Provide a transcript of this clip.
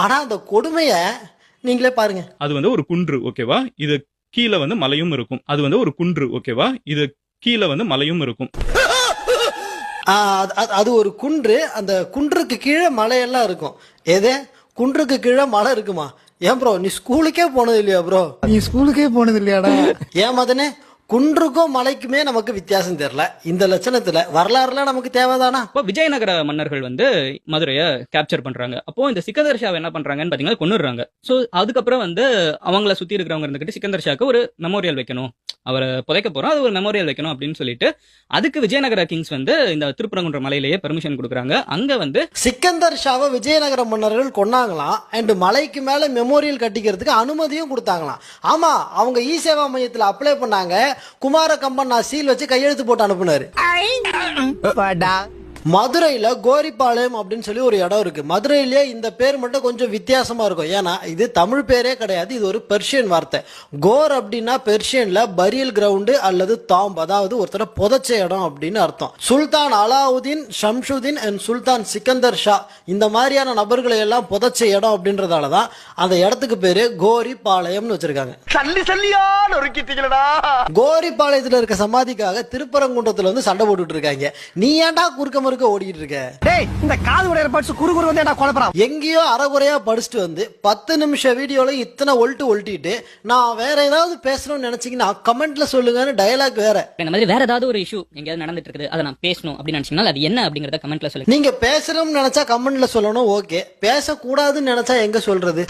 ஆனா அந்த கொடுமைய நீங்களே பாருங்க. அது வந்து ஒரு குன்று, ஓகேவா? இது கீழே வந்து மலையும் இருக்கும். அது வந்து ஒரு குன்று, ஓகேவா? இது கீழே வந்து மலையும் இருக்கும். அது ஒரு குன்று. அந்த குன்றுக்கு கீழே மலையெல்லாம் இருக்கும். எது? குன்றுக்கு கீழே மலை இருக்குமா? ஏன் ப்ரோ நீ ஸ்கூலுக்கே போனது இல்லையா ப்ரோ? நீ ஸ்கூலுக்கே போனது இல்லையாடா? ஏன் மதனே, குன்றுக்கும் மலைக்குமே நமக்கு வித்தியாசம் தெரியல. இந்த லட்சணத்துல வரலாறுலாம் நமக்கு தேவைதானா? இப்போ விஜயநகர மன்னர்கள் வந்து மதுரையை கேப்சர் பண்றாங்க. அப்போ இந்த சிக்கந்தர் ஷாவை என்ன பண்றாங்கன்னு பாத்தீங்கன்னா கொன்னுடுறாங்க. சோ அதுக்கப்புறம் வந்து அவங்கள சுத்தி இருக்கிறவங்க இருந்துகிட்டு சிக்கந்தர் ஷாக்கு ஒரு மெமோரியல் வைக்கணும், அவரை புதைக்க போறோம், அது ஒரு மெமோரியல் வைக்கணும் அப்படின்னு சொல்லிட்டு அதுக்கு விஜயநகர கிங்ஸ் வந்து இந்த திருப்பரங்குன்ற மலையிலேயே பெர்மிஷன் கொடுக்குறாங்க. அங்க வந்து சிக்கந்தர் ஷாவை விஜயநகர மன்னர்கள் கொன்னாங்களாம். அண்ட் மலைக்கு மேல மெமோரியல் கட்டிக்கிறதுக்கு அனுமதியும் கொடுத்தாங்களாம். ஆமா, அவங்க இ சேவா மையத்தில் அப்ளை பண்ணாங்க. குமார கம்பன் நான் சீல் வச்சு கையெழுத்து போட்டு அனுப்புனாரு. மதுரையில கோரிப்பாளையம் அப்படின்னு சொல்லி ஒரு இடம் இருக்கு. மதுரையிலேயே இந்த பேர் மட்டும் கொஞ்சம் வித்தியாசமா இருக்கும். ஏன்னா இது தமிழ் பேரே கிடையாது, இது ஒரு பெர்ஷியன் வார்த்தை. கோர் அப்படின்னா பெர்ஷியன்ல பரியல் கிரவுண்டு அல்லது தாம்ப், அதாவது ஒருத்தர புதைச்ச இடம் அப்படின்னு அர்த்தம். சுல்தான் அலாவுதீன், ஷம்ஷுதீன் அண்ட் சுல்தான் சிக்கந்தர் ஷா இந்த மாதிரியான நபர்களை எல்லாம் புதைச்ச இடம் அப்படின்றதாலதான் அந்த இடத்துக்கு பேரு கோரிப்பாளையம்னு வச்சிருக்காங்க. கோரிப்பாளையத்துல இருக்க சமாதிக்காக திருப்பரங்குன்றத்துல வந்து சண்டை போட்டுட்டு இருக்காங்க. நீ ஏன்டா குறுக்க ஓடிட்டு இருக்க? டேய், இந்த காது உடையற பட்ஸ் குறுகுறு வந்து என்ன குழப்பறான்? எங்கேயோ அரைகுறையா படிச்சுட்டு வந்து 10 நிமிஷம் வீடியோல இத்தனை ஒல்ட்டிட்டு நான் வேற ஏதாவது பேசணும்னு நினைச்சீங்கன்னா கமெண்ட்ல சொல்லுங்கன்னு டயலாக் வேற. இந்த மாதிரி வேற ஏதாவது ஒரு இஷ்யூ எங்கேயாவது நடந்துட்டு இருக்குது, அதை நான் பேசணும் அப்படின்னு நினைச்சீங்கன்னா அது என்ன அப்படிங்கறத கமெண்ட்ல சொல்லுங்க. நீங்க பேசணும்னு நினைச்சா கமெண்ட்ல சொல்லணும், ஓகே. பேசக்கூடாதுன்னு நினைச்சா எங்க சொல்றது?